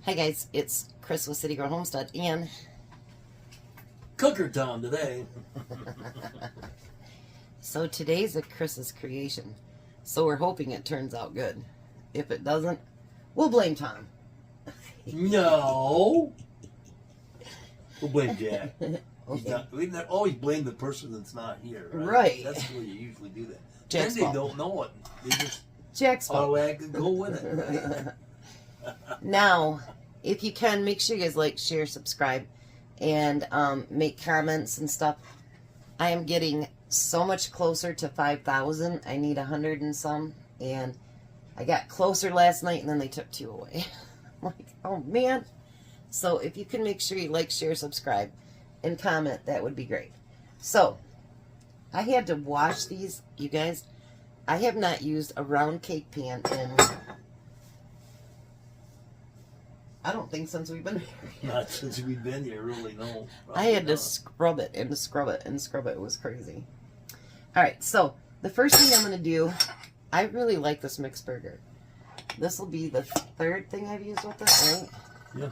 Hi guys, it's Chris with City Girl Homestead and Cooker Tom today. So today's a Chris's creation. So we're hoping it turns out good. If it doesn't, we'll blame Tom. No. We'll blame Jack. Okay. We always blame the person that's not here. Right. That's the way you usually do that. Jack's Then they fault. don't know it. They just Jack's fault. automatically go with it. Right? Now, if you can, make sure you guys like, share, subscribe, and make comments and stuff. I am getting so much closer to 5,000. I need 100 and some, and I got closer last night, and then they took 2 away. I'm like, oh man. So if you can make sure you like, share, subscribe, and comment, that would be great. So I had to wash these, you guys. I have not used a round cake pan in, I don't think since we've been here. Not since we've been here, really, no. I had to scrub it and scrub it and scrub it. It was crazy. Alright, so the first thing I'm going to do, I really like this mixed burger. This will be the 3rd thing I've used with this, right? Yeah.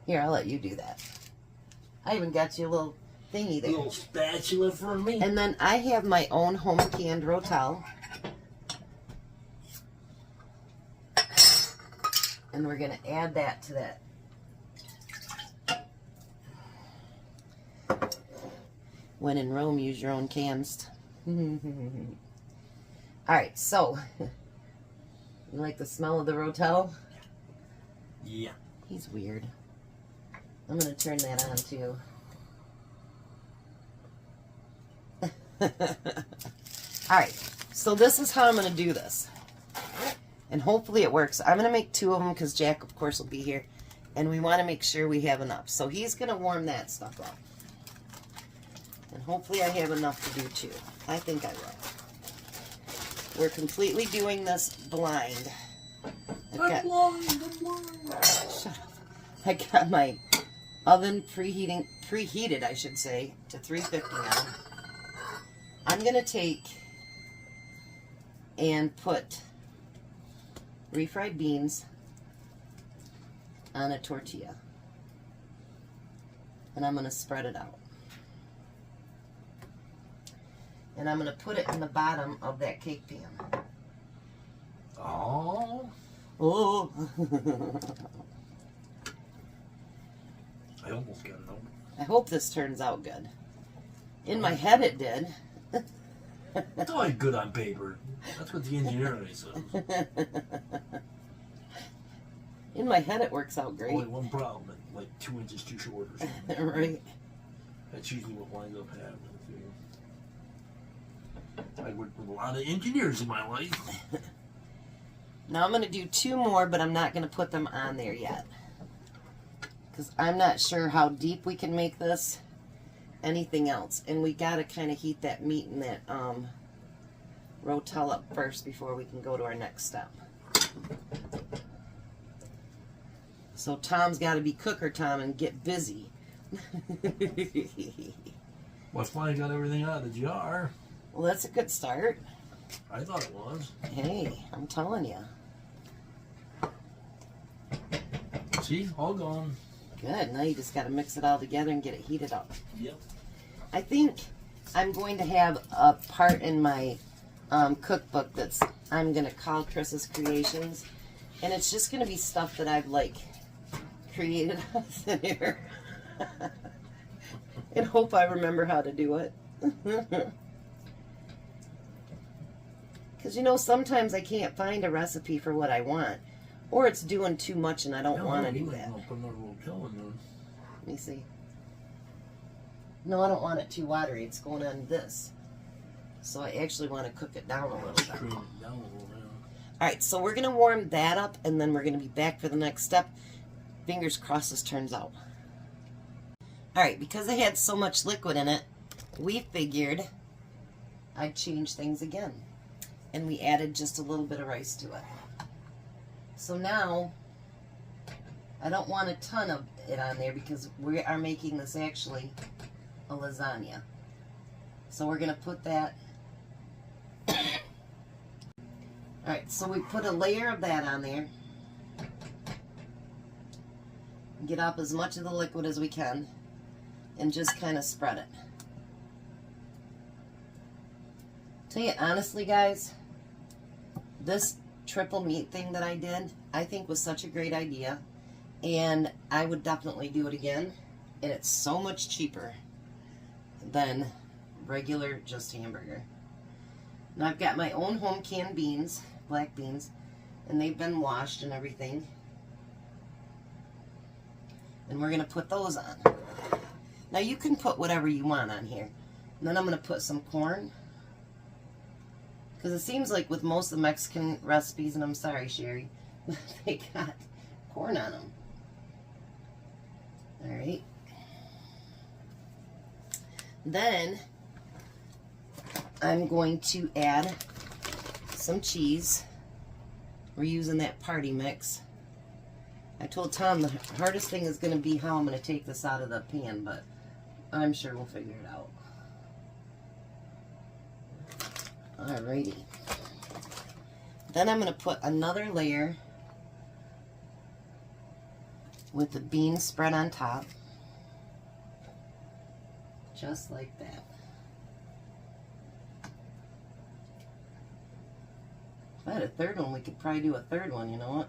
Here, I'll let you do that. I even got you a little thingy there. A little spatula for me. And then I have my own home canned rotel. And we're going to add that to that. When in Rome, use your own cans. Alright, so, you like the smell of the rotel? Yeah. He's weird. I'm going to turn that on too. Alright, so this is how I'm going to do this. And hopefully it works. I'm going to make 2 of them because Jack, of course, will be here. And we want to make sure we have enough. So he's going to warm that stuff up. And hopefully I have enough to do 2. I think I will. We're completely doing this blind. I'm blind. Shut up. I got my oven preheated, I should say, to 350 now. I'm going to take and put refried beans on a tortilla. And I'm going to spread it out. And I'm going to put it in the bottom of that cake pan. Oh. Oh. I almost got it open. I hope this turns out good. In my head it did. It's always good on paper. That's what the engineer says. In my head it works out great. Only one problem, like 2 inches too short or something. Right. That's usually what winds up happening too. I worked with a lot of engineers in my life. Now I'm going to do 2 more, but I'm not going to put them on there yet. Because I'm not sure how deep we can make this. Anything else. And we got to kind of heat that meat and that rotel up first before we can go to our next step. So Tom's got to be Cooker Tom and get busy. Well, that's why I got everything out of the jar. Well, that's a good start. I thought it was. Hey, I'm telling you. See? All gone. Good. Now you just got to mix it all together and get it heated up. Yep. I think I'm going to have a part in my cookbook that's I'm going to call Chris's Creations. And it's just going to be stuff that I've, like, created out of thin air. And hope I remember how to do it. Because, you know, sometimes I can't find a recipe for what I want. Or it's doing too much and I don't want to do that. Put another rotel in there. Let me see. No, I don't want it too watery. It's going on this. So I actually want to cook it down a little bit. Strain it down a little bit. Alright, so we're going to warm that up and then we're going to be back for the next step. Fingers crossed this turns out. Alright, because I had so much liquid in it, we figured I'd change things again. And we added just a little bit of rice to it. So now, I don't want a ton of it on there because we are making this actually a lasagna. So we're going to put that Alright, so we put a layer of that on there. get up as much of the liquid as we can and just kind of spread it. Tell you honestly, guys, this triple meat thing that I did, I think was such a great idea, and I would definitely do it again, and it's so much cheaper than regular just hamburger. Now I've got my own home canned beans, black beans, and they've been washed and everything. And we're going to put those on. Now you can put whatever you want on here. And then I'm going to put some corn. Because it seems like with most of the Mexican recipes, and I'm sorry, Sherry, they got corn on them. Alright. Then I'm going to add some cheese. We're using that party mix. I told Tom the hardest thing is going to be how I'm going to take this out of the pan, but I'm sure we'll figure it out. Alrighty. Then I'm going to put another layer with the beans spread on top. Just like that. If I had a third one, we could probably do a third one, you know what?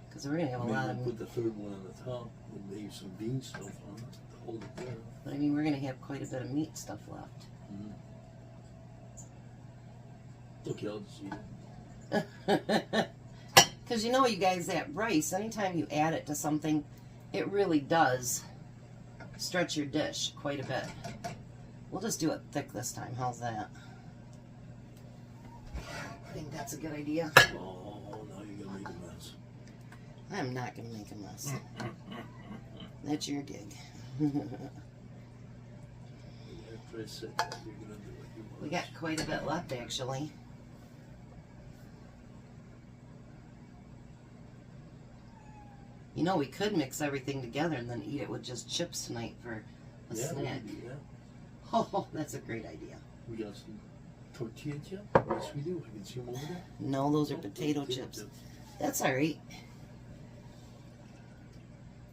Because we're going to have a lot of... Put the third one on the top and leave some bean stuff on it to hold it there. But I mean, we're going to have quite a bit of meat stuff left. Okay, I'll just eat it. Because you know, you guys, that rice, anytime you add it to something, it really does stretch your dish quite a bit. We'll just do it thick this time. How's that? I think that's a good idea. Oh, now you're going to make a mess. I'm not going to make a mess. That's your gig. After I said that, you're going to do what you want. We got quite a bit left, actually. You know, we could mix everything together and then eat it with just chips tonight for a snack. Yeah. Oh, that's a great idea. We got some tortilla chips? Yes, we do. I can see them over there. No, those are potato chips. That's all right.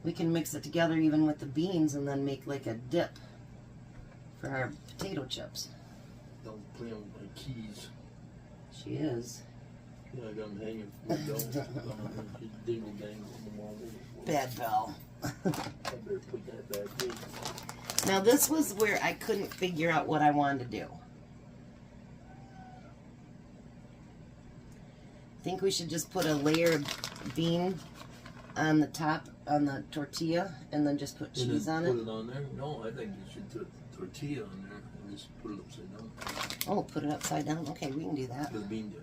We can mix it together even with the beans and then make like a dip for our potato chips. Don't play on my keys. She is. Yeah, I got them hanging from the door. Dingle dangle them all over. Bad Bell. I better put that back in. Now this was where I couldn't figure out what I wanted to do. I think we should just put a layer of bean on the top, on the tortilla, and then just put cheese on it. Put it on there? No, I think you should put tortilla on there and just put it upside down. Oh, put it upside down? Okay, we can do that. The bean dip.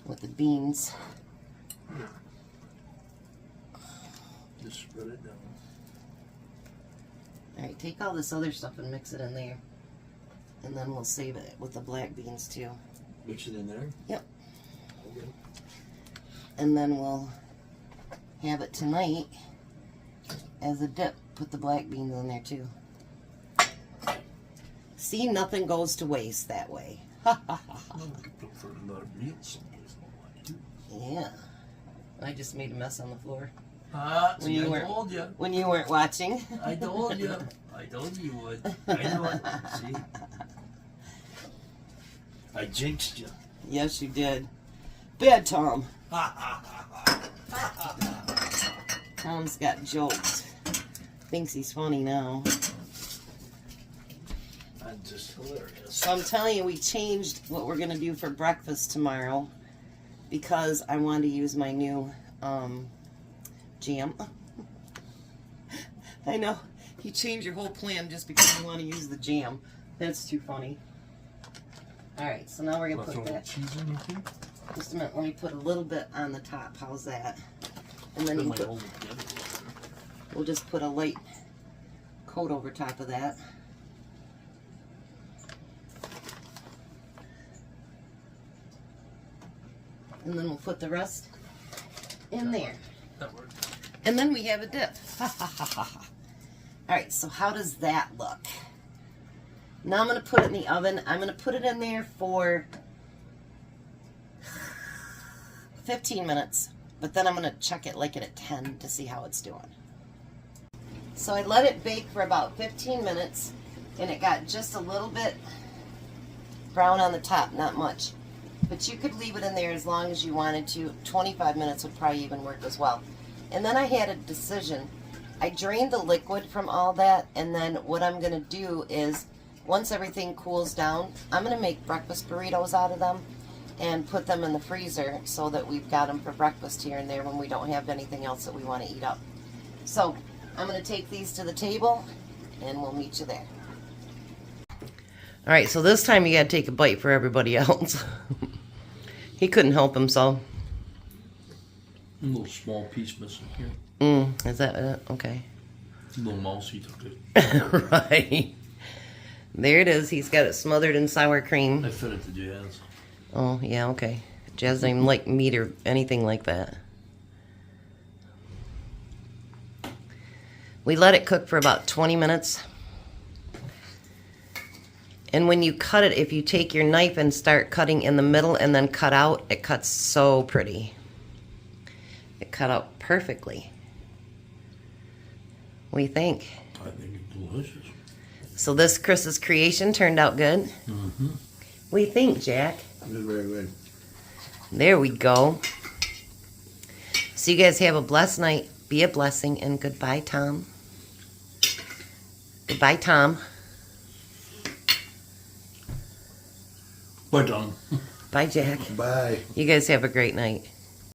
With the beans. Yeah. Just spread it down. Alright, take all this other stuff and mix it in there. And then we'll save it with the black beans too. Mix it in there? Yep. Okay. And then we'll have it tonight as a dip. Put the black beans in there too. See, nothing goes to waste that way. Ha ha ha ha. Well, we could put for another meal someplace. Yeah. I just made a mess on the floor. See, I told you. When you weren't watching. I told you. I told you would. I know it. See? I jinxed you. Yes, you did. Bad Tom. Tom's got jokes. Thinks he's funny now. I'm just hilarious. So I'm telling you, we changed what we're going to do for breakfast tomorrow because I wanted to use my new jam. I know. You change your whole plan just because you want to use the jam. That's too funny. Alright, so now we're going to put that. Cheese in here too? Just a minute, let me put a little bit on the top. How's that? And then you put, we'll just put a light coat over top of that. And then we'll put the rest in there. That works. And then we have a dip. Alright, so how does that look? Now I'm going to put it in the oven. I'm going to put it in there for 15 minutes. but then I'm going to check it like at 10 to see how it's doing. So I let it bake for about 15 minutes, and it got just a little bit brown on the top, not much. But you could leave it in there as long as you wanted to. 25 minutes would probably even work as well. And then I had a decision. I drained the liquid from all that, and then what I'm going to do is, once everything cools down, I'm going to make breakfast burritos out of them and put them in the freezer so that we've got them for breakfast here and there when we don't have anything else that we want to eat up. So I'm going to take these to the table, and we'll meet you there. All right, so this time you got to take a bite for everybody else. He couldn't help himself. A little small piece missing here. Is that it? Okay. A little mousey took it. Right. There it is. He's got it smothered in sour cream. I fed it to Jazz. Oh, yeah, okay. Jazz doesn't even like meat or anything like that. We let it cook for about 20 minutes. And when you cut it, if you take your knife and start cutting in the middle and then cut out, it cuts so pretty. It cut out perfectly. What do you think? I think it's delicious. So this Chris's creation turned out good? Mm-hmm. What do you think, Jack? Very, very good. There we go. So you guys have a blessed night. Be a blessing, and goodbye, Tom. Goodbye, Tom. Bye, Tom. Bye, Jack. Bye. You guys have a great night.